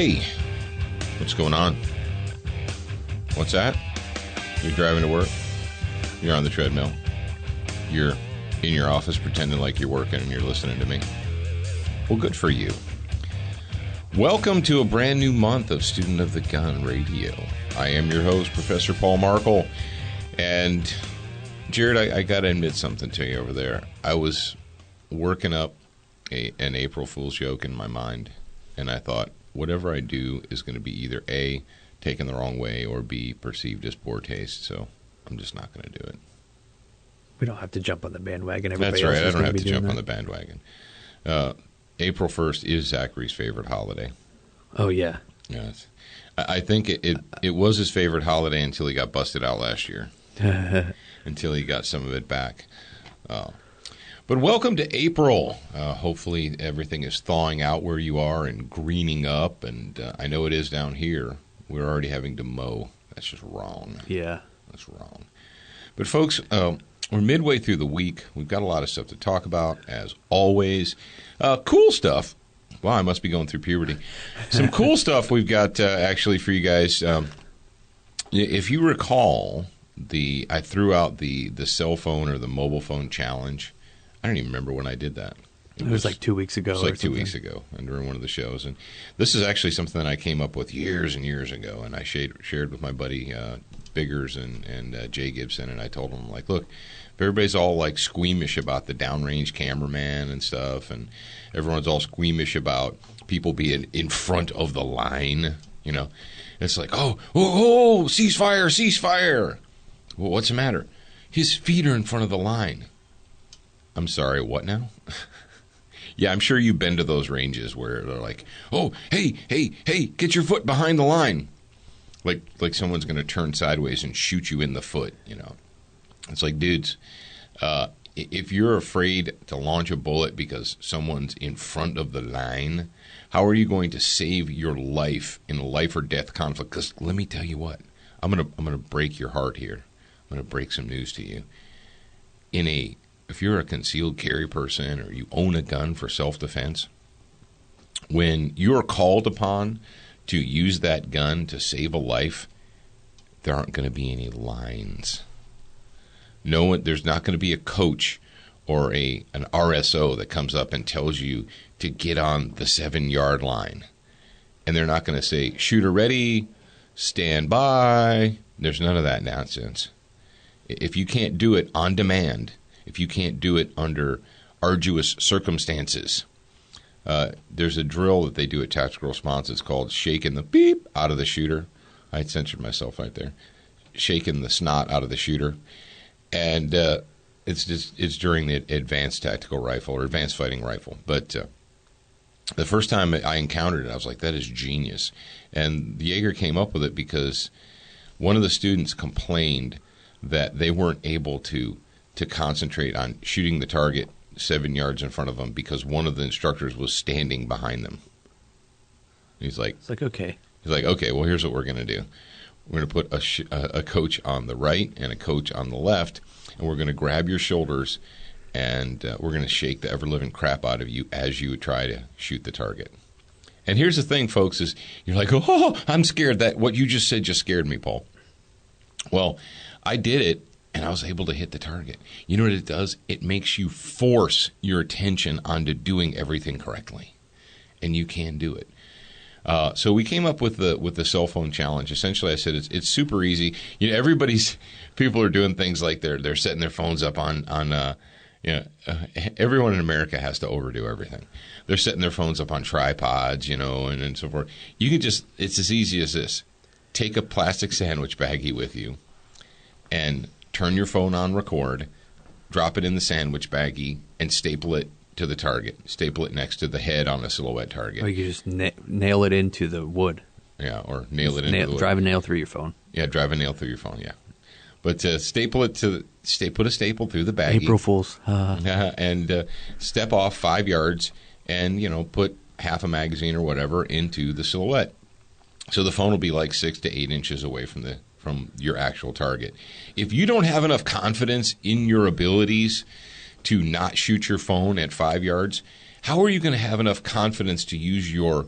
Hey, what's going on? What's that? You're driving to work? You're on the treadmill? You're in your office pretending like you're working and you're listening to me? Well, good for you. Welcome to a brand new month of Student of the Gun Radio. I am your host, Professor Paul Markle. And, Jared, I got to admit something to you over there. I was working up an April Fool's joke in my mind, and I thought, whatever I do is going to be either A, taken the wrong way, or B, perceived as poor taste, so I'm just not going to do it. We don't have to jump on the bandwagon. That's right, I don't have to jump on the bandwagon. April 1st is Zachary's favorite holiday. Oh, yeah. Yes. I think it was his favorite holiday until he got busted out last year, until he got some of it back. But welcome to April. Hopefully everything is thawing out where you are and greening up, and I know it is down here. We're already having to mow. That's just wrong. Yeah. That's wrong. But folks, we're midway through the week. We've got a lot of stuff to talk about, as always. Cool stuff. Wow, I must be going through puberty. Some cool stuff we've got actually for you guys. If you recall, I threw out the cell phone or the mobile phone challenge. I don't even remember when I did that. It was like 2 weeks ago. It was like 2 weeks ago, and during one of the shows. And this is actually something that I came up with years and years ago, and I shared with my buddy Biggers and Jay Gibson, and I told them, like, look, if everybody's all like squeamish about the downrange cameraman and stuff, and everyone's all squeamish about people being in front of the line, it's like, oh, ceasefire. Well, what's the matter? His feet are in front of the line. I'm sorry, what now? Yeah, I'm sure you've been to those ranges where they're like, oh, hey, get your foot behind the line. Like someone's going to turn sideways and shoot you in the foot, It's like, dudes, if you're afraid to launch a bullet because someone's in front of the line, how are you going to save your life in a life or death conflict? Because let me tell you what, I'm gonna break your heart here. I'm going to break some news to you. If you're a concealed carry person or you own a gun for self-defense, when you're called upon to use that gun to save a life, there aren't going to be any lines. There's not going to be a coach or an RSO that comes up and tells you to get on the 7-yard line. And they're not going to say, shooter ready, stand by. There's none of that nonsense. If you can't do it on demand, if you can't do it under arduous circumstances, there's a drill that they do at Tactical Response. It's called shaking the beep out of the shooter. I censored myself right there. Shaking the snot out of the shooter. And it's during the advanced tactical rifle or advanced fighting rifle. But the first time I encountered it, I was like, that is genius. And the Jaeger came up with it because one of the students complained that they weren't able to concentrate on shooting the target 7 yards in front of them because one of the instructors was standing behind them. He's like, okay, well, here's what we're going to do. We're going to put a coach on the right and a coach on the left, and we're going to grab your shoulders, and we're going to shake the ever-living crap out of you as you try to shoot the target. And here's the thing, folks, is you're like, oh, I'm scared. That what you just said just scared me, Paul. Well, I did it, and I was able to hit the target. You know what it does? It makes you force your attention onto doing everything correctly, and you can do it. So we came up with the cell phone challenge. Essentially, I said it's super easy. People are doing things like they're setting their phones up on everyone in America has to overdo everything. They're setting their phones up on tripods, and so forth. You can it's as easy as this. Take a plastic sandwich baggie with you and turn your phone on record, drop it in the sandwich baggie, and staple it to the target. Staple it next to the head on a silhouette target. Or you just nail it into the wood. Yeah, or nail it into the wood. Drive a nail through your phone. Yeah, drive a nail through your phone, yeah. But staple it put a staple through the baggie. April Fools. And step off 5 yards and, put half a magazine or whatever into the silhouette. So the phone will be like 6 to 8 inches away from your actual target. If you don't have enough confidence in your abilities to not shoot your phone at 5 yards, how are you going to have enough confidence to use your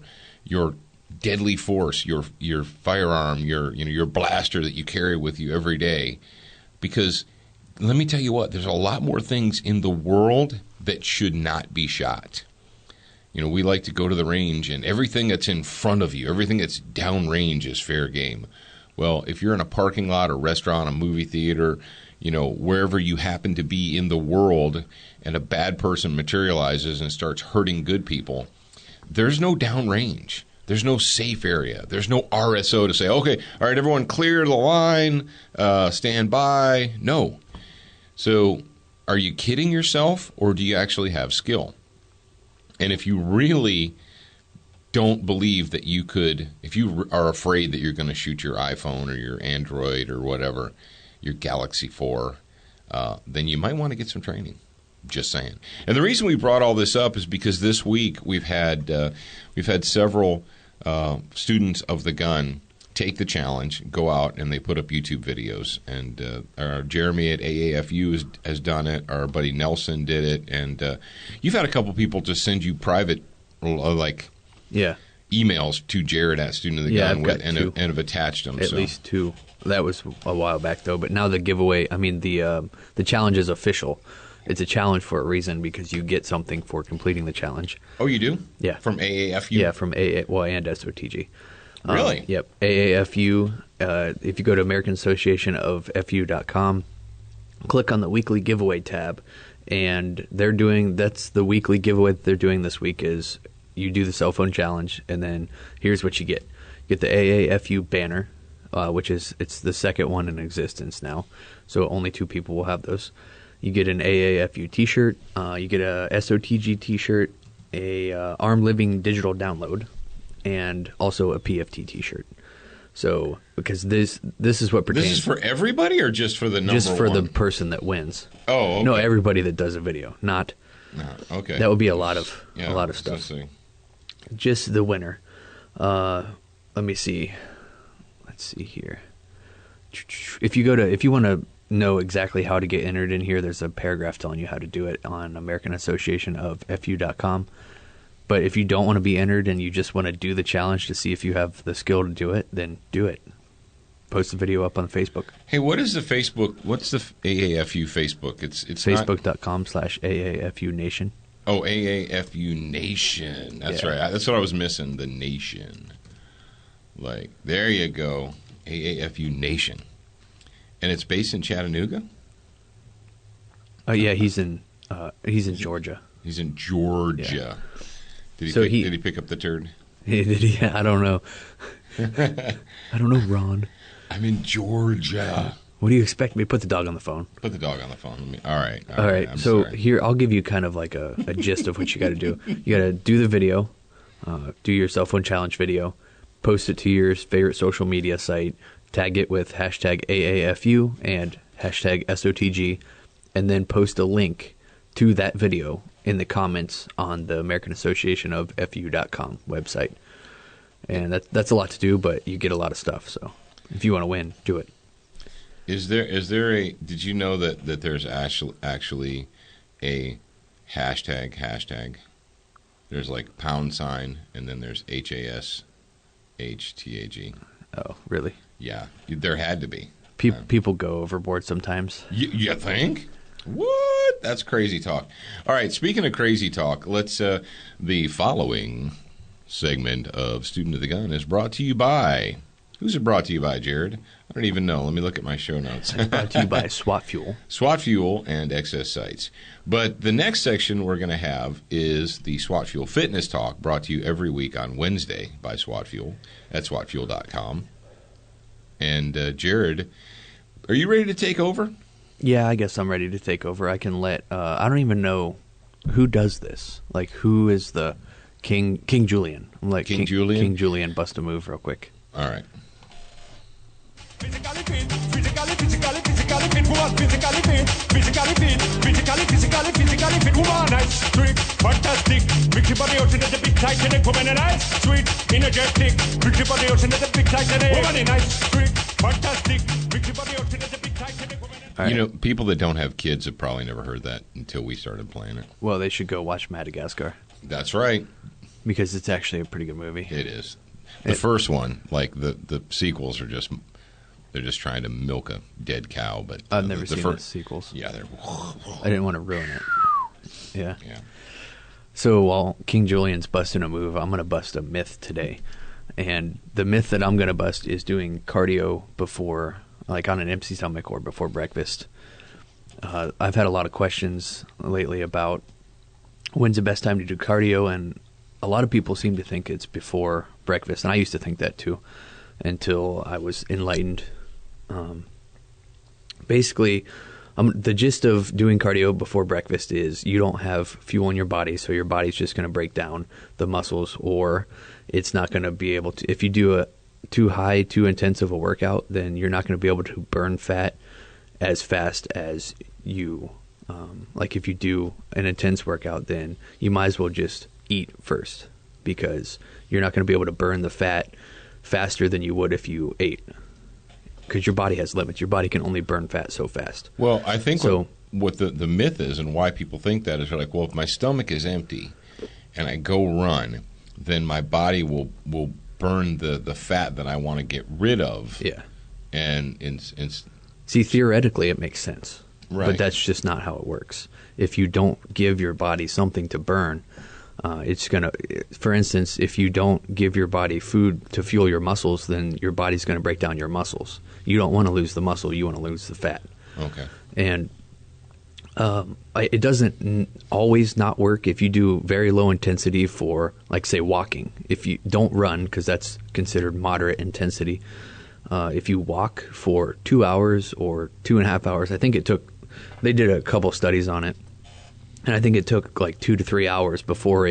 deadly force, your firearm, your blaster that you carry with you every day. Because let me tell you what, there's a lot more things in the world that should not be shot. We like to go to the range, and everything that's in front of you, everything that's downrange is fair game. Well, if you're in a parking lot, a restaurant, a movie theater, wherever you happen to be in the world, and a bad person materializes and starts hurting good people, there's no downrange. There's no safe area. There's no RSO to say, okay, all right, everyone clear the line, stand by. No. So are you kidding yourself, or do you actually have skill? And if you really don't believe that you could, if you are afraid that you're going to shoot your iPhone or your Android or whatever, your Galaxy 4, then you might want to get some training. Just saying. And the reason we brought all this up is because this week we've had several students of the gun take the challenge, go out, and they put up YouTube videos. And Jeremy at AAFU has done it. Our buddy Nelson did it. And you've had a couple people just send you private, emails to Jared at Student of the Gun and have attached them. At least 2. That was a while back, though. But now the giveaway, the challenge is official. It's a challenge for a reason because you get something for completing the challenge. Oh, you do? Yeah. From AAFU? Yeah, from and SOTG. Really? Yep. AAFU, if you go to American Association of FU.com, click on the weekly giveaway tab, and that's the weekly giveaway that they're doing this week is you do the cell phone challenge, and then here's what you get. You get the AAFU banner, it's the second one in existence now, so only 2 people will have those. You get an AAFU T-shirt, you get a SOTG T-shirt, a Arm Living digital download, and also a PFT T-shirt. So, because this is what pertains. This is for everybody, or just for the number one? Just for the person that wins. Oh, okay. No, everybody that does a video. Not. No, okay. That would be a lot of stuff. So Just the winner. Let me see. Let's see here. If you want to know exactly how to get entered in here, there's a paragraph telling you how to do it on American Association of FU.com. But if you don't want to be entered and you just want to do the challenge to see if you have the skill to do it, then do it. Post the video up on Facebook. Hey, what is the Facebook? What's the AAFU Facebook? It's Facebook.com/AAFU Nation. Oh, AAFU Nation. That's right. That's what I was missing. The Nation. There you go. AAFU Nation. And it's based in Chattanooga? Oh, yeah, he's in Georgia. He's in Georgia. Yeah. Did he pick up the turd? Did he? I don't know. I don't know, Ron. I'm in Georgia. What do you expect me to put the dog on the phone? Put the dog on the phone. All right. So sorry. Here, I'll give you kind of like a gist of what you got to do. You got to do the video, do your cell phone challenge video, post it to your favorite social media site, tag it with hashtag AAFU and hashtag SOTG, and then post a link to that video in the comments on the American Association of FU.com website. And that's a lot to do, but you get a lot of stuff. So if you want to win, do it. Is there did you know that there's actually a hashtag? There's £, and then there's HASHTAG. Oh, really? Yeah, there had to be. People go overboard sometimes. You think? What? That's crazy talk. All right, speaking of crazy talk, let's the following segment of Student of the Gun is brought to you by... Who's it brought to you by, Jared? I don't even know. Let me look at my show notes. It's brought to you by SWAT Fuel. SWAT Fuel and Excess Sites. But the next section we're going to have is the SWAT Fuel Fitness Talk, brought to you every week on Wednesday by SWAT Fuel at SWATfuel.com. And Jared, are you ready to take over? Yeah, I guess I'm ready to take over. I can let... I don't even know who does this. Who is the King Julian? I'm like King Julian? King Julian, bust a move real quick. All right. Physically fit, woman, physically fit, woman, nice, trick, fantastic, mix your body out into the big tight and woman, nice, sweet, energetic, mix your body out into the big tight and woman, nice, trick, fantastic, mix your body out into the big tight and woman. Right. People that don't have kids have probably never heard that until we started playing it. Well, they should go watch Madagascar. That's right. Because it's actually a pretty good movie. It is. The first one, like the sequels are just they're just trying to milk a dead cow. But I've never seen the sequels. Yeah, they're. I didn't want to ruin it. Yeah. Yeah. So while King Julian's busting a move, I'm going to bust a myth today. And the myth that I'm going to bust is doing cardio before, like on an empty stomach or before breakfast. I've had a lot of questions lately about when's the best time to do cardio, and a lot of people seem to think it's before breakfast, and I used to think that too until I was enlightened. Basically, the gist of doing cardio before breakfast is you don't have fuel in your body, so your body's just going to break down the muscles, or it's not going to be able to. If you do a too high, too intensive a workout, then you're not going to be able to burn fat as fast as you. Like if you do an intense workout, then you might as well just eat first, because you're not going to be able to burn the fat faster than you would if you ate. Because your body has limits. Your body can only burn fat so fast. Well, I think what the myth is and why people think that is they're like, well, if my stomach is empty and I go run, then my body will burn the fat that I want to get rid of. Yeah. And see, theoretically, it makes sense. Right. But that's just not how it works. If you don't give your body something to burn, it's going to, for instance, if you don't give your body food to fuel your muscles, then your body's going to break down your muscles. You don't want to lose the muscle. You want to lose the fat. Okay. And it doesn't always not work if you do very low intensity for, like, say, walking. If you don't run, because that's considered moderate intensity, if you walk for 2 hours or 2.5 hours, I think they did a couple studies on it, and I think it took like 2 to 3 hours before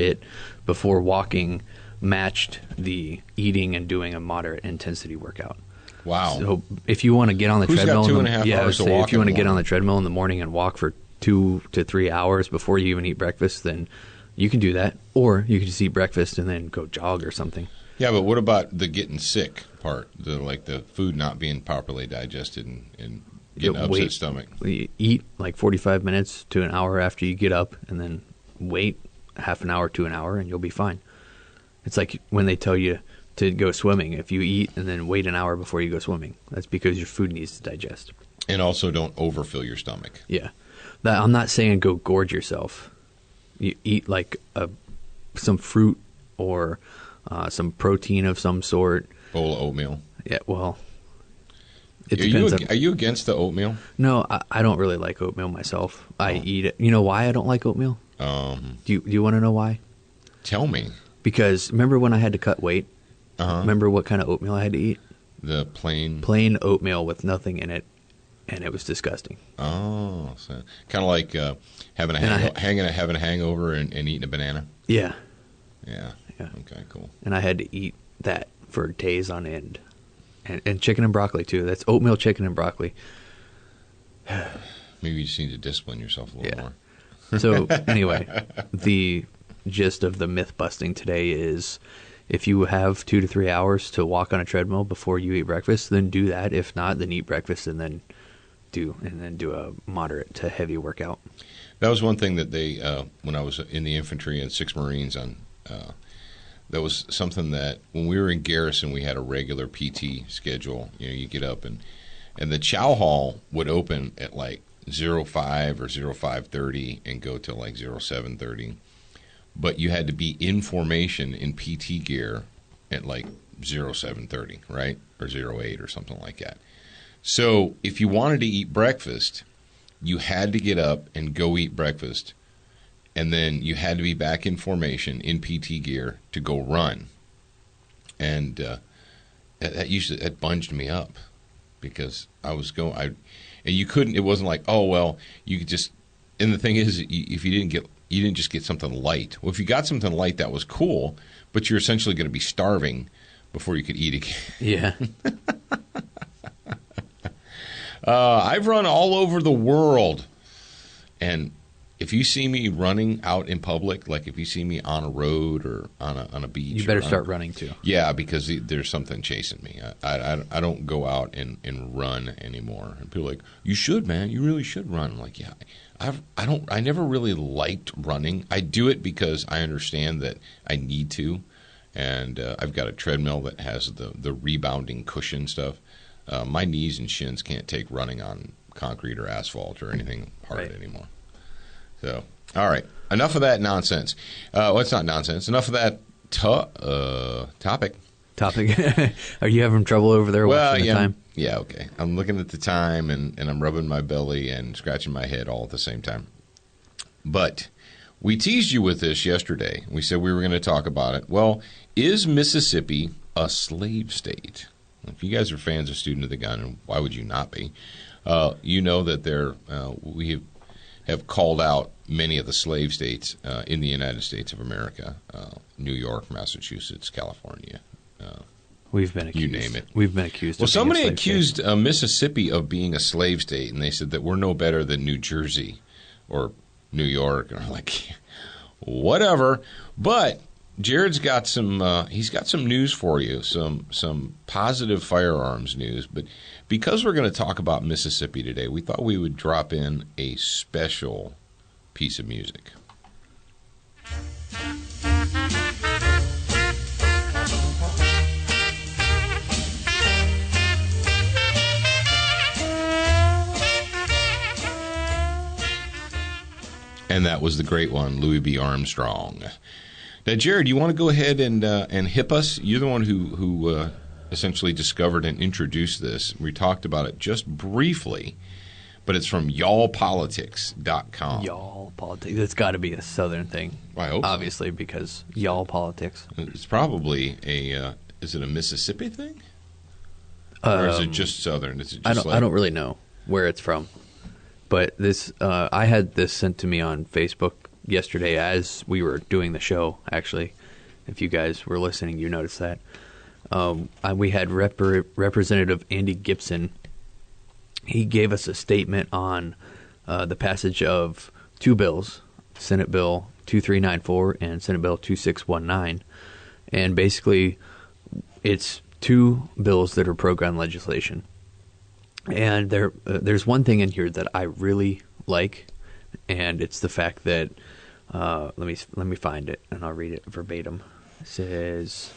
walking matched the eating and doing a moderate intensity workout. Wow. So if you want to get on the Who's treadmill, got 2.5 hours to walk if you want to in the get on the morning? treadmill in the morning and walk for 2 to 3 hours before you even eat breakfast, then you can do that, or you can just eat breakfast and then go jog or something. Yeah, but what about the getting sick part? The food not being properly digested and getting an upset stomach. You eat like 45 minutes to an hour after you get up, and then wait half an hour to an hour, and you'll be fine. It's like when they tell you to go swimming. If you eat and then wait an hour before you go swimming, that's because your food needs to digest. And also don't overfill your stomach. Yeah. I'm not saying go gorge yourself. You eat like some fruit or some protein of some sort. Bowl of oatmeal. Yeah, well, it depends. Are you against the oatmeal? No, I don't really like oatmeal myself. I eat it. You know why I don't like oatmeal? Do you want to know why? Tell me. Because remember when I had to cut weight? Uh-huh. Remember what kind of oatmeal I had to eat? The plain Oatmeal with nothing in it, and it was disgusting. Oh, so kind of like having a hangover and eating a banana. Yeah. Yeah. Yeah. Okay. Cool. And I had to eat that for days on end, and chicken and broccoli too. That's oatmeal, chicken, and broccoli. Maybe you just need to discipline yourself a little more. So anyway, the gist of the myth busting today is, if you have 2 to 3 hours to walk on a treadmill before you eat breakfast, then do that. If not, then eat breakfast and then do a moderate to heavy workout. That was one thing that they, when I was in the infantry and 6th Marines, that was something that when we were in garrison, we had a regular PT schedule. You know, you get up and the chow hall would open at like 05 or 05:30 and go till like 07:30. But you had to be in formation in PT gear at like 07:30, right? Or 08 or something like that. So if you wanted to eat breakfast, you had to get up and go eat breakfast. And then you had to be back in formation in PT gear to go run. And that bunged me up because I was going, and you couldn't, it wasn't like, oh, well, you could just, and the thing is, if you didn't just get something light. Well, if you got something light, that was cool, but you're essentially going to be starving before you could eat again. Yeah. I've run all over the world, and if you see me running out in public, like if you see me on a road or on a beach, You better start running too. Yeah, because there's something chasing me. I don't go out and run anymore. And people are like, you should, man. You really should run. I'm like, yeah, I never really liked running. I do it because I understand that I need to, and I've got a treadmill that has the rebounding cushion stuff. My knees and shins can't take running on concrete or asphalt or anything hard anymore. So, all right, enough of that nonsense. Well, it's not nonsense. Enough of that topic. Are you having trouble over there watching the time? Yeah, okay. I'm looking at the time, and I'm rubbing my belly and scratching my head all at the same time. But we teased you with this yesterday. We said we were going to talk about it. Well, is Mississippi a slave state? If you guys are fans of Student of the Gun, and why would you not be? You know that we have called out many of the slave states in the United States of America, New York, Massachusetts, California. We've been accused. You name it. We've been accused. Well, of being a somebody slave accused state. Mississippi of being a slave state, and they said that we're no better than New Jersey or New York. And I'm like, whatever. But Jared's got some. He's got some news for you. Some positive firearms news. But because we're going to talk about Mississippi today, we thought we would drop in a special piece of music. And that was the great one, Louis B. Armstrong. Now, Jared, you want to go ahead and hip us? You're the one who essentially discovered and introduced this. We talked about it just briefly, but it's from y'allpolitics.com. Y'all politics. It's got to be a Southern thing. I hope so. Obviously, because y'all politics. It's probably is it a Mississippi thing? Or is it just Southern? Is it just I don't really know where it's from. But this, I had this sent to me on Facebook yesterday as we were doing the show, actually. If you guys were listening, you noticed that. We had Representative Andy Gibson. He gave us a statement on the passage of two bills, Senate Bill 2394 and Senate Bill 2619. And basically, it's two bills that are pro-gun legislation. And there's one thing in here that I really like, and it's the fact that let me find it and I'll read it verbatim. It says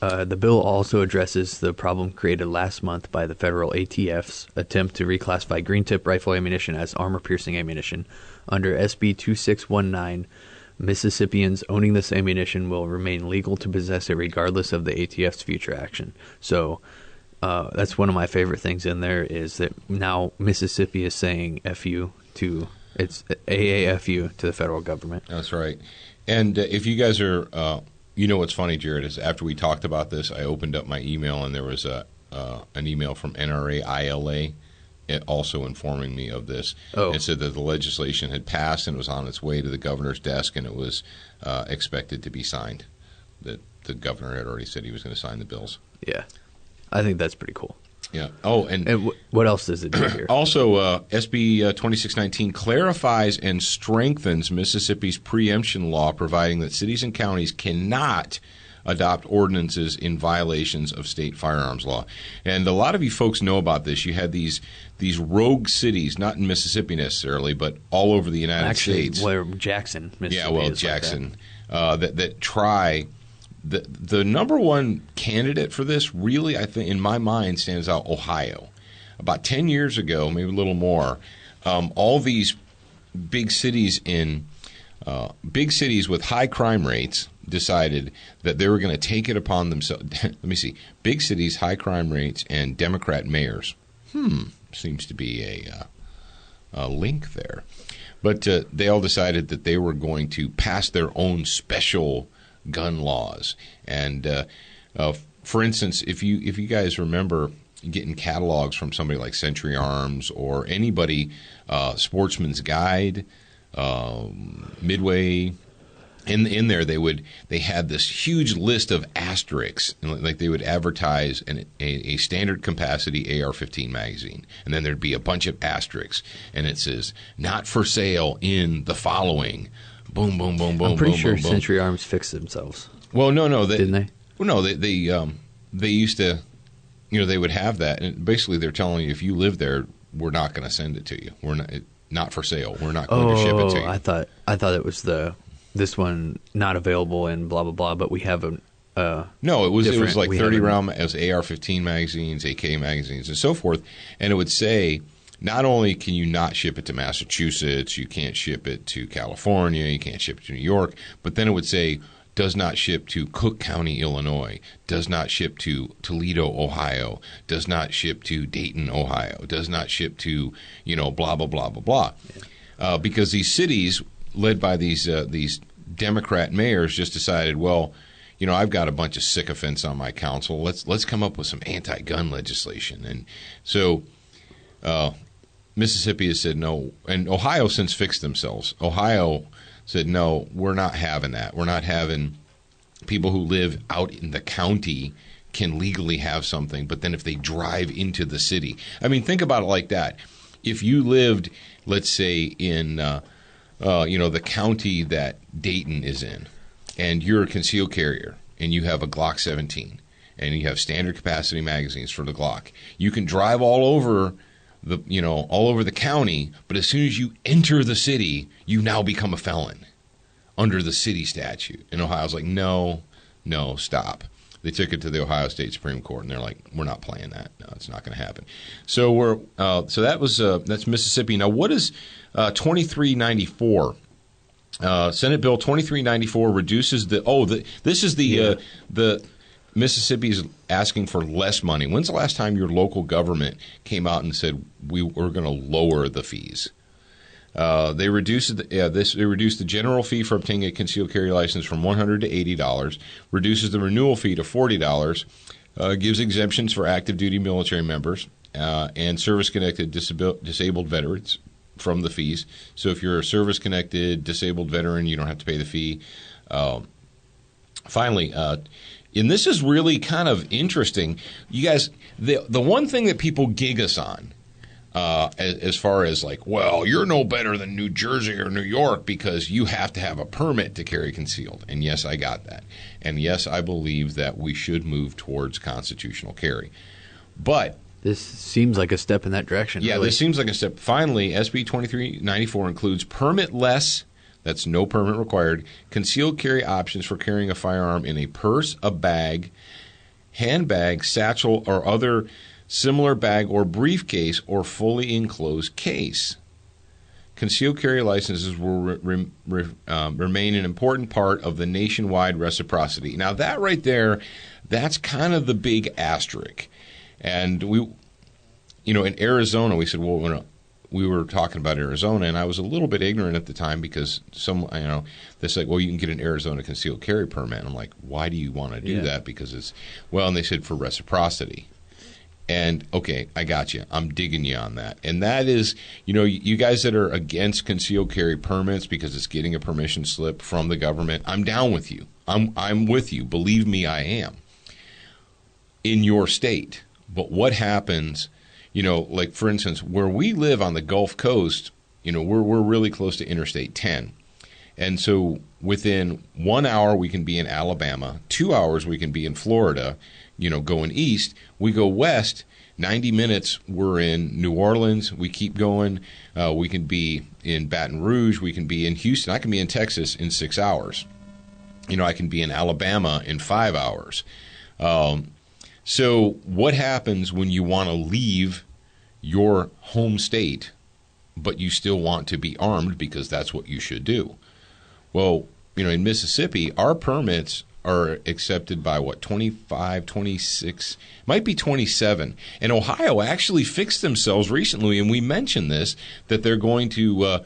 the bill also addresses the problem created last month by the federal ATF's attempt to reclassify green tip rifle ammunition as armor-piercing ammunition. Under SB 2619, Mississippians owning this ammunition will remain legal to possess it regardless of the ATF's future action. So. That's one of my favorite things in there is that now Mississippi is saying "fu" to it's AAFU to the federal government. That's right. And if you guys are, what's funny, Jared, is after we talked about this, I opened up my email and there was an email from NRA ILA, also informing me of this. Oh. It said that the legislation had passed and was on its way to the governor's desk and it was expected to be signed. That the governor had already said he was going to sign the bills. Yeah. I think that's pretty cool. Yeah. Oh, and what else does it do here? Also, SB 2619 clarifies and strengthens Mississippi's preemption law, providing that cities and counties cannot adopt ordinances in violations of state firearms law. And a lot of you folks know about this. You had these rogue cities, not in Mississippi necessarily, but all over the United States. Where Jackson, Mississippi. Yeah, well, Jackson, like that try. The number one candidate for this really, I think, in my mind, stands out Ohio. About 10 years ago, maybe a little more, all these big cities with high crime rates decided that they were going to take it upon themselves. Let me see. Big cities, high crime rates, and Democrat mayors. Seems to be a link there. But they all decided that they were going to pass their own special gun laws. And for instance, if you guys remember getting catalogs from somebody like Century Arms or anybody, Sportsman's Guide, Midway, in there they had this huge list of asterisks, like they would advertise a standard capacity AR-15 magazine, and then there'd be a bunch of asterisks, and it says not for sale in the following. Boom, boom, boom, boom. I'm pretty boom, sure boom, boom. Century Arms fixed themselves. Well, no, didn't they? Well, no, they used to, they would have that, and basically they're telling you if you live there, we're not going to send it to you. We're not for sale. We're not going to ship it to you. I thought it was the this one not available and blah blah blah, but we have a no, it was different- like we 30 have a- round as AR-15 magazines, AK magazines, and so forth, and it would say not only can you not ship it to Massachusetts, you can't ship it to California, you can't ship it to New York, but then it would say does not ship to Cook County, Illinois, does not ship to Toledo, Ohio, does not ship to Dayton, Ohio, does not ship to, blah, blah, blah, blah, blah. Because these cities, led by these Democrat mayors, just decided, well, I've got a bunch of sycophants on my council. Let's come up with some anti-gun legislation. And so Mississippi has said no, and Ohio since fixed themselves. Ohio said, no, we're not having that. We're not having people who live out in the county can legally have something, but then if they drive into the city. I mean, think about it like that. If you lived, let's say, in the county that Dayton is in, and you're a concealed carrier, and you have a Glock 17, and you have standard capacity magazines for the Glock, you can drive all over the county, but as soon as you enter the city, you now become a felon under the city statute. And Ohio's like, no, stop. They took it to the Ohio State Supreme Court, and they're like, we're not playing that. No, it's not going to happen. So that's Mississippi. Now, what is 2394? Senate Bill 2394 reduces the Mississippi's asking for less money. When's the last time your local government came out and said we're going to lower the fees? They reduced the general fee for obtaining a concealed carry license from $100 to $80, reduces the renewal fee to $40, gives exemptions for active duty military members and service-connected disabled veterans from the fees. So if you're a service-connected disabled veteran, you don't have to pay the fee. Finally, and this is really kind of interesting, you guys. The one thing that people gig us on, as far as like, well, you're no better than New Jersey or New York because you have to have a permit to carry concealed. And yes, I got that. And yes, I believe that we should move towards constitutional carry. But this seems like a step in that direction. Yeah, really. This seems like a step. Finally, SB 2394 includes permit-less, that's no permit required, concealed carry options for carrying a firearm in a purse, a bag, handbag, satchel, or other similar bag or briefcase or fully enclosed case. Concealed carry licenses will remain an important part of the nationwide reciprocity. Now, that right there, that's kind of the big asterisk. And in Arizona, we said, well, we were talking about Arizona, and I was a little bit ignorant at the time because they said, well, you can get an Arizona concealed carry permit. And I'm like, why do you want to do that? Because and they said for reciprocity. And, okay, I got you. I'm digging you on that. And that is, you guys that are against concealed carry permits because it's getting a permission slip from the government, I'm down with you. I'm with you. Believe me, I am. In your state. But what happens, like, for instance, where we live on the Gulf Coast, we're really close to Interstate 10. And so within 1 hour, we can be in Alabama. 2 hours, we can be in Florida, going east. We go west, 90 minutes, we're in New Orleans. We keep going. We can be in Baton Rouge. We can be in Houston. I can be in Texas in 6 hours. I can be in Alabama in 5 hours. So what happens when you want to leave your home state, but you still want to be armed because that's what you should do? Well, in Mississippi, our permits are accepted by 25, 26, might be 27. And Ohio actually fixed themselves recently, and we mentioned this, that they're going to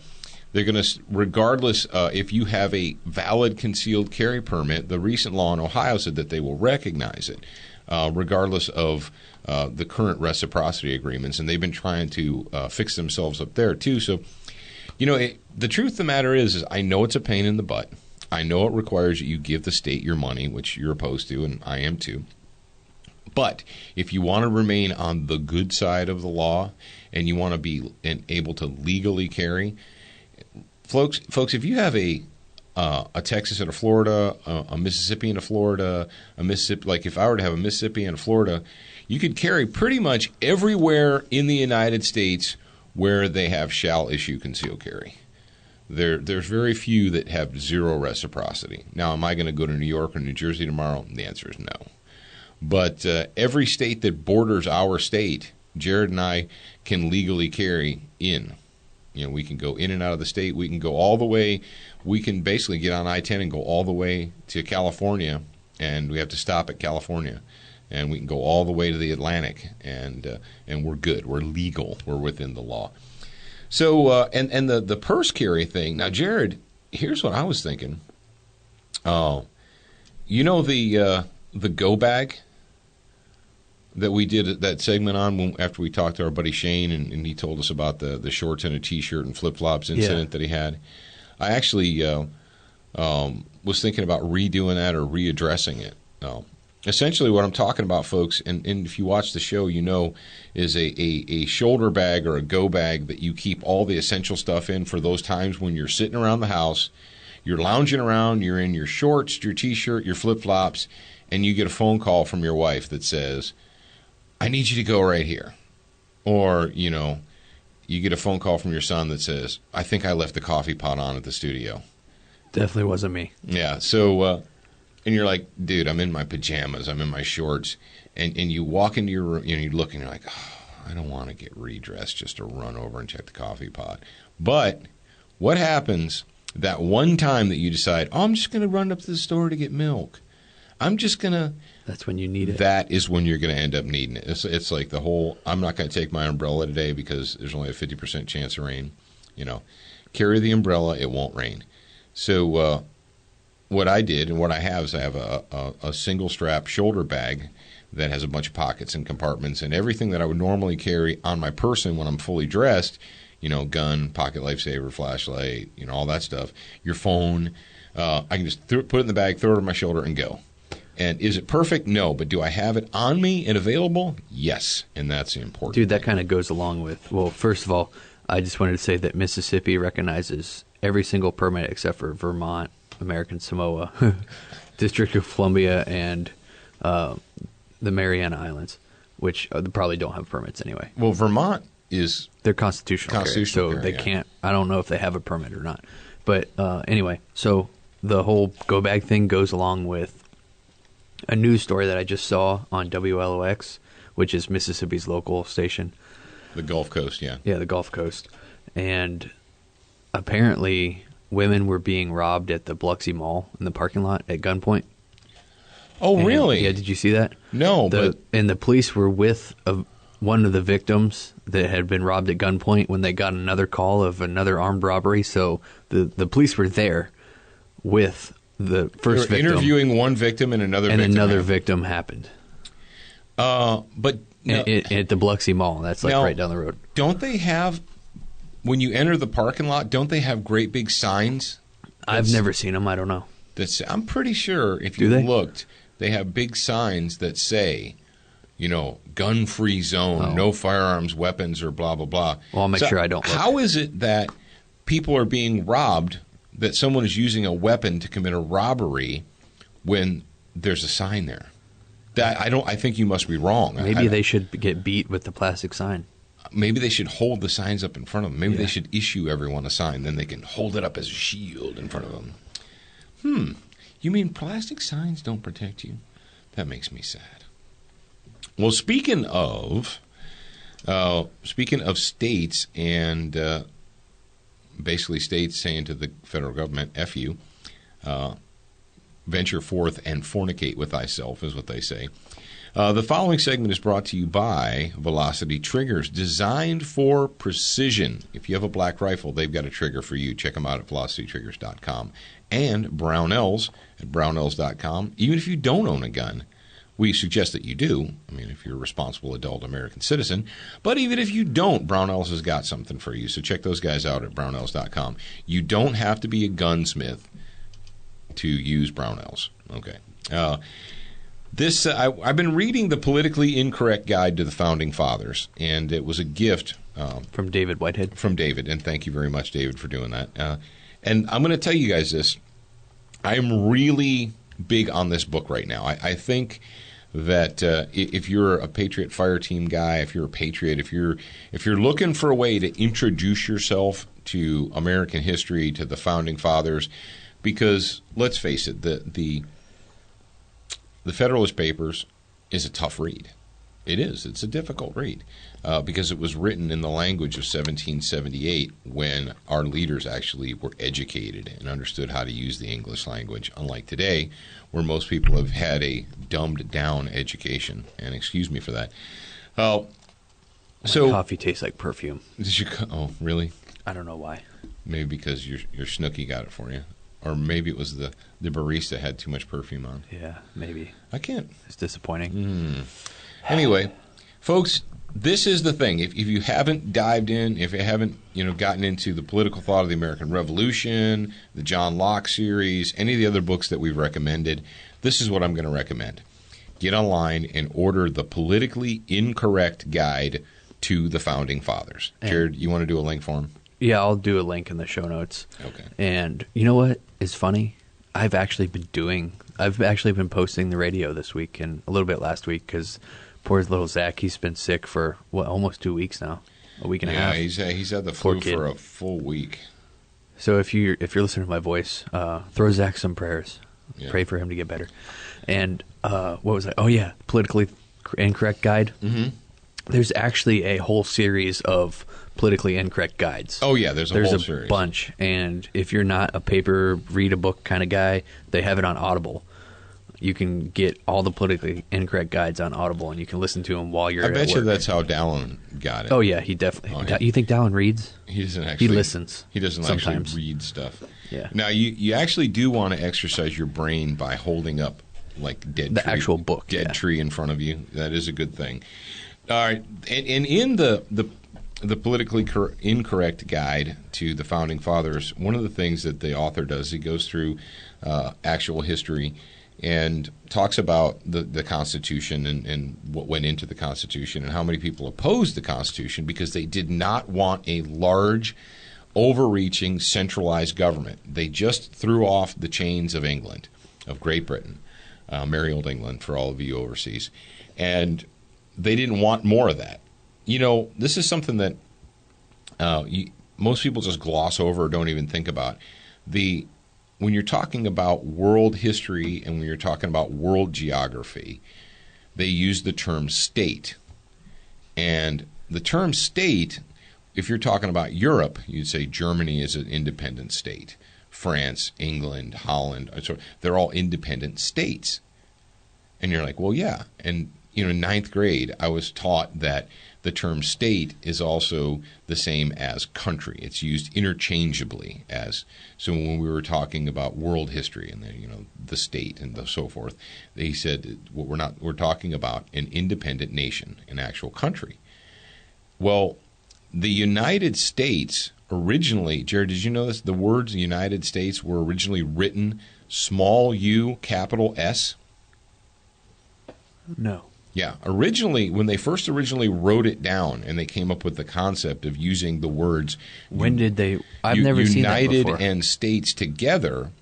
regardless if you have a valid concealed carry permit, the recent law in Ohio said that they will recognize it. Regardless of the current reciprocity agreements, and they've been trying to fix themselves up there too. So, the truth of the matter is I know it's a pain in the butt. I know it requires you give the state your money, which you're opposed to, and I am too. But if you want to remain on the good side of the law, and you want to be able to legally carry, folks, if you have a Texas and a Florida, a Mississippi and a Florida, a Mississippi. Like if I were to have a Mississippi and a Florida, you could carry pretty much everywhere in the United States where they have shall issue concealed carry. There's very few that have zero reciprocity. Now, am I going to go to New York or New Jersey tomorrow? The answer is no. But every state that borders our state, Jared and I can legally carry in. You know, we can go in and out of the state. We can go all the way. We can basically get on I-10 and go all the way to California, and we have to stop at California. And we can go all the way to the Atlantic, and we're good. We're legal. We're within the law. So, and the purse carry thing. Now, Jared, here's what I was thinking. You know the go bag that we did that segment on after we talked to our buddy Shane, and he told us about the shorts and a T-shirt and flip-flops incident that he had. I actually was thinking about redoing that or readdressing it. Essentially what I'm talking about, folks, and if you watch the show, you know, is a shoulder bag or a go bag that you keep all the essential stuff in for those times when you're sitting around the house, you're lounging around, you're in your shorts, your T-shirt, your flip-flops, and you get a phone call from your wife that says, I need you to go right here. Or, you know, you get a phone call from your son that says, I think I left the coffee pot on at the studio. Definitely wasn't me. Yeah, so... and you're like, dude, I'm in my pajamas, I'm in my shorts, and you walk into your room, you know, you look and you're like, oh, I don't want to get redressed just to run over and check the coffee pot. But what happens that one time that you decide, oh, I'm just going to run up to the store to get milk? I'm just going to... That's when you need it. That is when you're going to end up needing it. It's like the whole, I'm not going to take my umbrella today because there's only a 50% chance of rain. You know, carry the umbrella, it won't rain. So, what I did and what I have is I have a single strap shoulder bag that has a bunch of pockets and compartments, and everything that I would normally carry on my person when I'm fully dressed, you know, gun, pocket lifesaver, flashlight, you know, all that stuff, your phone, I can just put it in the bag, throw it on my shoulder, and go. And is it perfect? No. But do I have it on me and available? Yes. And that's the important Dude, that thing. kind of goes along with, well, first of all, I just wanted to say that Mississippi recognizes every single permit except for Vermont, American Samoa, District of Columbia, and the Mariana Islands, which they probably don't have permits anyway. Well, Vermont is... They're constitutional carry, so they can't... I don't know if they have a permit or not. But anyway, so the whole go bag thing goes along with a news story that I just saw on WLOX, which is Mississippi's local station. The Gulf Coast, yeah. Yeah, the Gulf Coast. And apparently women were being robbed at the Biloxi Mall in the parking lot at gunpoint. Oh, And, really? yeah, did you see that? No, but... And the police were with one of the victims that had been robbed at gunpoint when they got another call of another armed robbery. So the police were there with the first victim. Interviewing one victim and another victim. And another victim happened. But... No, at the Biloxi Mall. That's like right down the road. Don't they have... When you enter the parking lot, don't they have great big signs? I've never seen them. I don't know. I'm pretty sure if you looked, they have big signs that say, you know, gun-free zone, no firearms, weapons, or blah, blah, blah. Well, I'll make sure I don't look. How is it that people are being robbed, that someone is using a weapon to commit a robbery when there's a sign there? I think you must be wrong. Maybe they should get beat with the plastic sign. Maybe they should hold the signs up in front of them. Maybe they should issue everyone a sign. Then they can hold it up as a shield in front of them. You mean plastic signs don't protect you? That makes me sad. Well, speaking of states and basically states saying to the federal government, F you, venture forth and fornicate with thyself is what they say. The following segment is brought to you by Velocity Triggers, designed for precision. If you have a black rifle, they've got a trigger for you. Check them out at velocitytriggers.com. And Brownells at brownells.com. Even if you don't own a gun, we suggest that you do. I mean, if you're a responsible adult American citizen. But even if you don't, Brownells has got something for you. So check those guys out at brownells.com. You don't have to be a gunsmith to use Brownells. Okay. I've been reading the Politically Incorrect Guide to the Founding Fathers, and it was a gift from David Whitehead. From David, and thank you very much, David, for doing that. And I'm going to tell you guys this. I'm really big on this book right now. I think that if you're a Patriot Fire Team guy, if you're a patriot, if you're looking for a way to introduce yourself to American history, to the Founding Fathers, because let's face it, the Federalist Papers is a tough read. It is. It's a difficult read because it was written in the language of 1778 when our leaders actually were educated and understood how to use the English language, unlike today where most people have had a dumbed-down education. And excuse me for that. My So coffee tastes like perfume. oh, really? I don't know why. Maybe because your Snooki got it for you. Or maybe it was the barista had too much perfume on. Yeah, maybe. I can't. It's disappointing. Anyway, folks, this is the thing. If you haven't dived in, if you haven't gotten into the political thought of the American Revolution, the John Locke series, any of the other books that we've recommended, this is what I'm going to recommend. Get online and order the Politically Incorrect Guide to the Founding Fathers. Jared, you want to do a link for them? Yeah, I'll do a link in the show notes. Okay. And you know what is funny? I've actually been posting the radio this week and a little bit last week because poor little Zach, he's been sick for almost 2 weeks now, a week and a half. Yeah, he's had the flu for a full week. So if you're listening to my voice, throw Zach some prayers. Yeah. Pray for him to get better. And what was I? Oh yeah, Politically Incorrect Guide. Mm-hmm. There's actually a whole series of politically incorrect guides. Oh yeah, there's a whole series. Bunch. And if you're not a paper read a book kind of guy, they have it on Audible. You can get all the politically incorrect guides on Audible, and you can listen to them while you're. I at bet you work. that's how Dallin got it. Oh yeah, he definitely. Oh, yeah. You think Dallin reads? He doesn't actually. He listens. He doesn't sometimes. actually read stuff. Yeah. Now you actually do want to exercise your brain by holding up like The actual book, dead tree in front of you. That is a good thing. All right, and in the politically incorrect guide to the Founding Fathers, one of the things that the author does, he goes through actual history and talks about the Constitution and what went into the Constitution and how many people opposed the Constitution because they did not want a large, overreaching, centralized government. They just threw off the chains of England, of Great Britain, merry old England for all of you overseas, and they didn't want more of that. This is something that most people just gloss over or don't even think about. When you're talking about world history and when you're talking about world geography, they use the term state. And the term state, if you're talking about Europe, you'd say Germany is an independent state. France, England, Holland, they're all independent states. And you're like, well, yeah. And in ninth grade, I was taught that the term state is also the same as country. It's used interchangeably as. So when we were talking about world history and the state and so forth, they said we're talking about an independent nation, an actual country. Well, the United States originally, Jared, did you know this? The words United States were originally written small u, capital S. No. Yeah, originally, when they first wrote it down and they came up with the concept of using the words When did they? I've never seen that United before. and States together,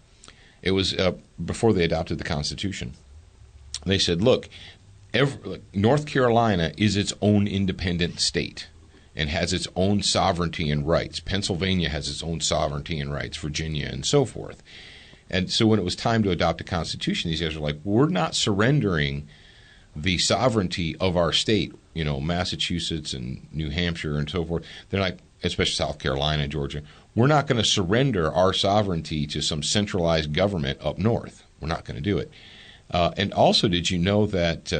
it was before they adopted the Constitution. They said, look, North Carolina is its own independent state and has its own sovereignty and rights. Pennsylvania has its own sovereignty and rights, Virginia, and so forth. And so when it was time to adopt a Constitution, these guys were like, we're not surrendering the sovereignty of our state, Massachusetts and New Hampshire and so forth. They're like, especially South Carolina, Georgia, we're not going to surrender our sovereignty to some centralized government up north. We're not going to do it. And also, did you know that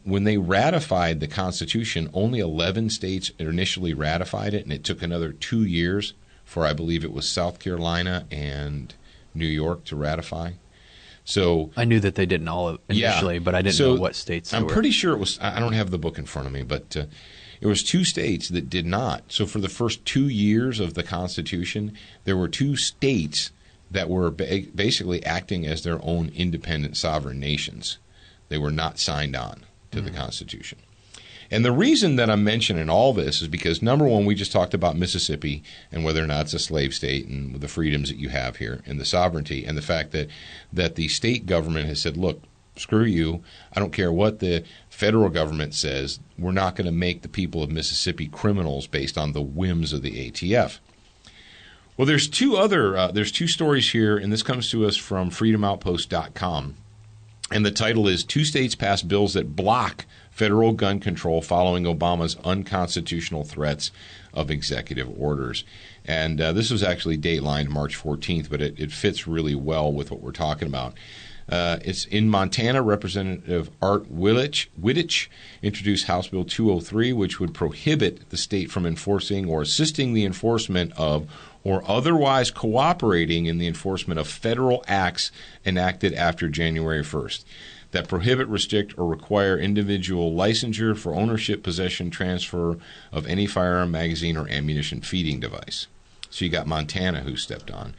when they ratified the Constitution, only 11 states initially ratified it, and it took another 2 years for, I believe it was South Carolina and New York to ratify? So I knew that they didn't all initially, but I didn't know what states they were. I'm pretty sure it was – I don't have the book in front of me, but it was 2 states that did not. So for the first 2 years of the Constitution, there were 2 states that were basically acting as their own independent sovereign nations. They were not signed on to the Constitution. And the reason that I'm mentioning all this is because, number one, we just talked about Mississippi and whether or not it's a slave state and the freedoms that you have here and the sovereignty and the fact that the state government has said, look, screw you. I don't care what the federal government says. We're not going to make the people of Mississippi criminals based on the whims of the ATF. Well, there's two stories here, and this comes to us from freedomoutpost.com. And the title is 2 states pass bills that block federal gun control following Obama's unconstitutional threats of executive orders. And this was actually datelined March 14th, but it fits really well with what we're talking about. It's in Montana. Representative Art Wittich introduced House Bill 203, which would prohibit the state from enforcing or assisting the enforcement of or otherwise cooperating in the enforcement of federal acts enacted after January 1st that prohibit, restrict, or require individual licensure for ownership, possession, transfer of any firearm, magazine, or ammunition feeding device. So you got Montana who stepped on.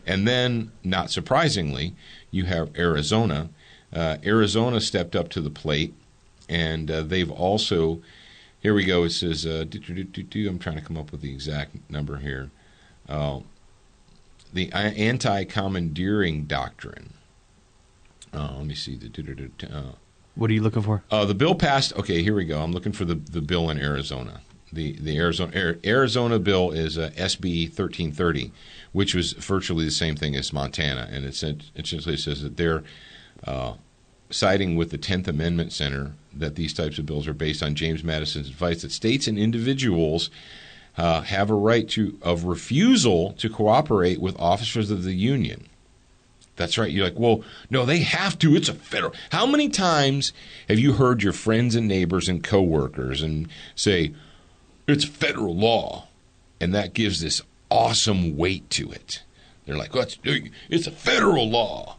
And then, not surprisingly, you have Arizona. Arizona stepped up to the plate, and they've also, here we go, it says, I'm trying to come up with the exact number here. The anti-commandeering doctrine. Let me see. What are you looking for? The bill passed. Okay, here we go. I'm looking for the bill in Arizona. The Arizona bill is SB 1330, which was virtually the same thing as Montana, and it essentially says that they're siding with the 10th Amendment Center that these types of bills are based on James Madison's advice that states and individuals have a right of refusal to cooperate with officers of the Union. That's right. You're like, well, no, they have to. It's a federal. How many times have you heard your friends and neighbors and coworkers and say, it's federal law, and that gives this awesome weight to it? They're like, well, it's a federal law.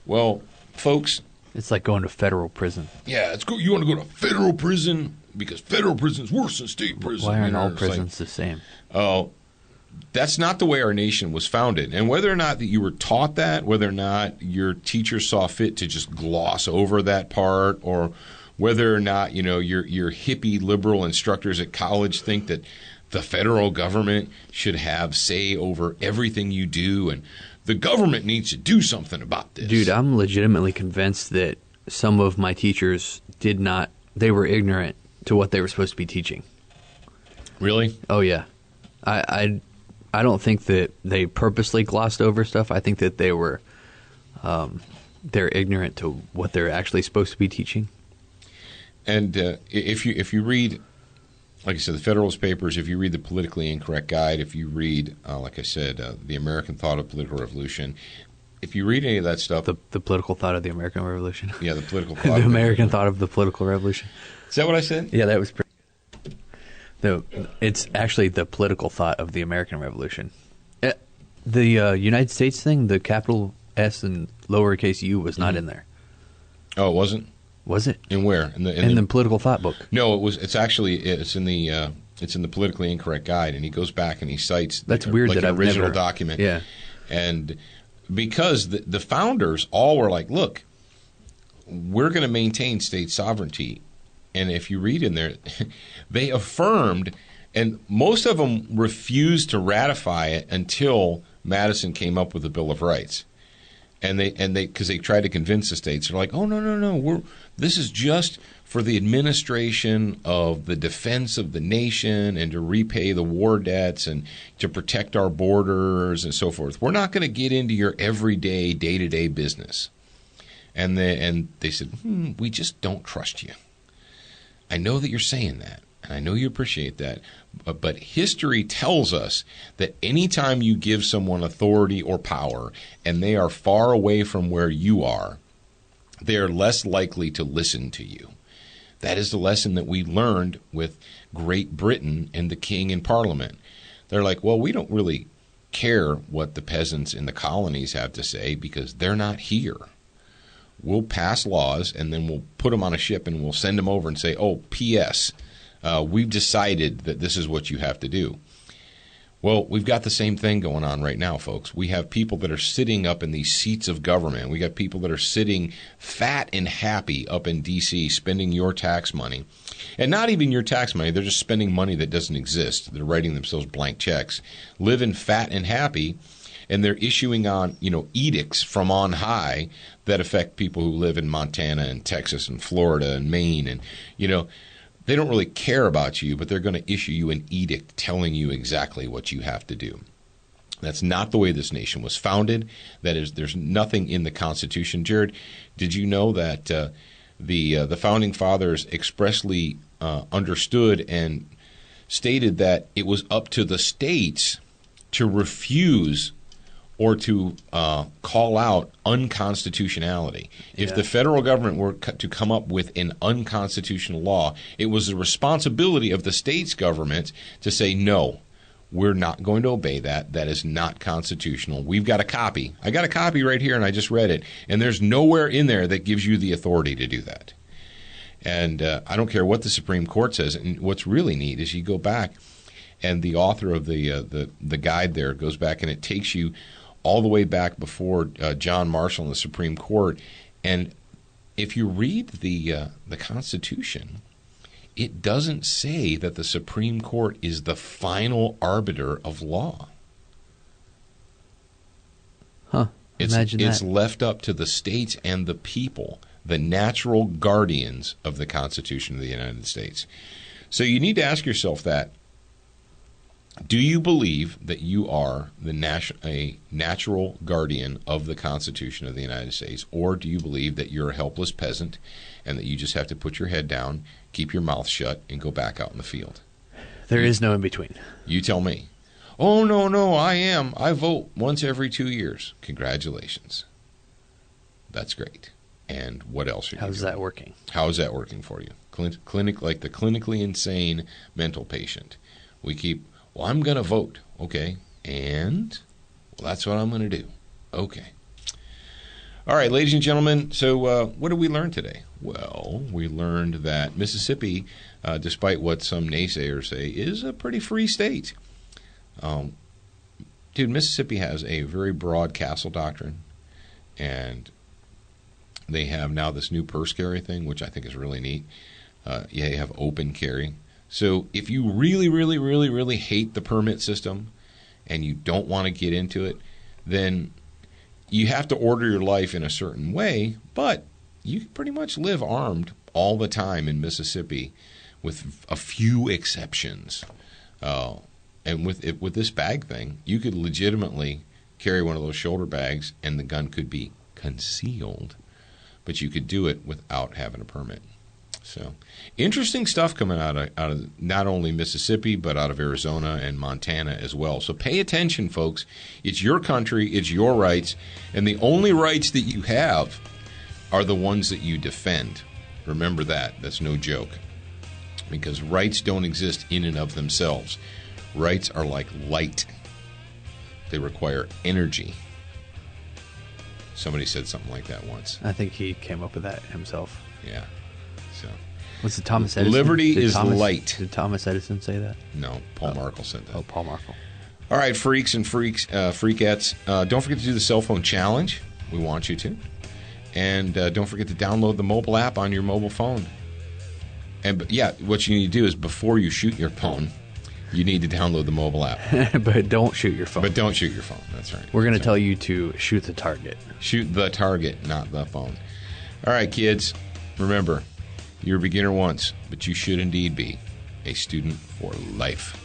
Well, folks. It's like going to federal prison. Yeah, you want to go to federal prison because federal prison is worse than state prison. Why aren't all prisons the same? Oh, that's not the way our nation was founded. And whether or not that you were taught that, whether or not your teacher saw fit to just gloss over that part, or whether or not, your hippie liberal instructors at college think that the federal government should have say over everything you do and the government needs to do something about this. Dude, I'm legitimately convinced that some of my teachers they were ignorant to what they were supposed to be teaching. Really? Oh, yeah. I don't think that they purposely glossed over stuff. I think that they're ignorant to what they're actually supposed to be teaching. And if you read, like I said, the Federalist Papers, if you read the Politically Incorrect Guide, if you read, like I said, The American Thought of Political Revolution, if you read any of that stuff. The political thought of the American Revolution. Yeah, the political thought. The American thought of the political revolution. Is that what I said? Yeah, that was pretty good. It's actually the political thought of the American Revolution. The United States thing, the capital S and lowercase u was not in there. Oh, it wasn't? Was it? In where? In the political thought book. No, it was. It's in the Politically Incorrect Guide, and he goes back and he cites. That's weird. Like that an I've original never, document. Yeah. And because the founders all were like, look, we're going to maintain state sovereignty, and if you read in there, they affirmed, and most of them refused to ratify it until Madison came up with the Bill of Rights. And they because they tried to convince the states, they're like, oh no, this is just for the administration of the defense of the nation and to repay the war debts and to protect our borders and so forth. We're not going to get into your everyday, day-to-day business. And they said, we just don't trust you. I know that you're saying that, and I know you appreciate that, but history tells us that anytime you give someone authority or power and they are far away from where you are, they are less likely to listen to you. That is the lesson that we learned with Great Britain and the King and Parliament. They're like, well, we don't really care what the peasants in the colonies have to say because they're not here. We'll pass laws and then we'll put them on a ship and we'll send them over and say, oh, P.S., we've decided that this is what you have to do. Well, we've got the same thing going on right now, folks. We have people that are sitting up in these seats of government. We got people that are sitting fat and happy up in D.C. spending your tax money. And not even your tax money. They're just spending money that doesn't exist. They're writing themselves blank checks, living fat and happy. and they're issuing on, edicts from on high that affect people who live in Montana and Texas and Florida and Maine. And, they don't really care about you, but they're going to issue you an edict telling you exactly what you have to do. That's not the way this nation was founded. That is, there's nothing in the Constitution. Jared, did you know that the Founding Fathers expressly understood and stated that it was up to the states to refuse or to call out unconstitutionality. If the federal government were to come up with an unconstitutional law, it was the responsibility of the state's government to say, no, we're not going to obey that. That is not constitutional. We've got a copy. I got a copy right here, and I just read it. And there's nowhere in there that gives you the authority to do that. And I don't care what the Supreme Court says. And what's really neat is you go back, and the author of the guide there goes back, and it takes you all the way back before John Marshall in the Supreme Court. And if you read the Constitution, it doesn't say that the Supreme Court is the final arbiter of law. Huh. Imagine that. It's left up to the states and the people, the natural guardians of the Constitution of the United States. So you need to ask yourself that. Do you believe that you are a natural guardian of the Constitution of the United States, or do you believe that you're a helpless peasant and that you just have to put your head down, keep your mouth shut, and go back out in the field? There is no in between. You tell me. Oh, no, I am. I vote once every 2 years. Congratulations. That's great. And what else are you doing? How's that working? How is that working for you? Like the clinically insane mental patient. We keep... Well, I'm going to vote. Okay. And? Well, that's what I'm going to do. Okay. All right, ladies and gentlemen. So what did we learn today? Well, we learned that Mississippi, despite what some naysayers say, is a pretty free state. Mississippi has a very broad castle doctrine. And they have now this new purse carry thing, which I think is really neat. You have open carry. So if you really, really, really, really hate the permit system and you don't want to get into it, then you have to order your life in a certain way, but you can pretty much live armed all the time in Mississippi with a few exceptions. And with this bag thing, you could legitimately carry one of those shoulder bags and the gun could be concealed, but you could do it without having a permit. So, interesting stuff coming out of not only Mississippi, but out of Arizona and Montana as well. So pay attention, folks. It's your country, it's your rights, and the only rights that you have are the ones that you defend. Remember that. That's no joke. Because rights don't exist in and of themselves. Rights are like light. They require energy. Somebody said something like that once. I think he came up with that himself. Yeah. So, what's it, Thomas Edison? Liberty is light. Did Thomas Edison say that? No, Paul Markle said that. Oh, Paul Markle. All right, freaks and freakettes. Don't forget to do the cell phone challenge. We want you to. And don't forget to download the mobile app on your mobile phone. And what you need to do is before you shoot your phone, you need to download the mobile app. But don't shoot your phone. But don't shoot your phone. That's right. We're going to tell you to shoot the target. Shoot the target, not the phone. All right, kids. Remember, you're a beginner once, but you should indeed be a student for life.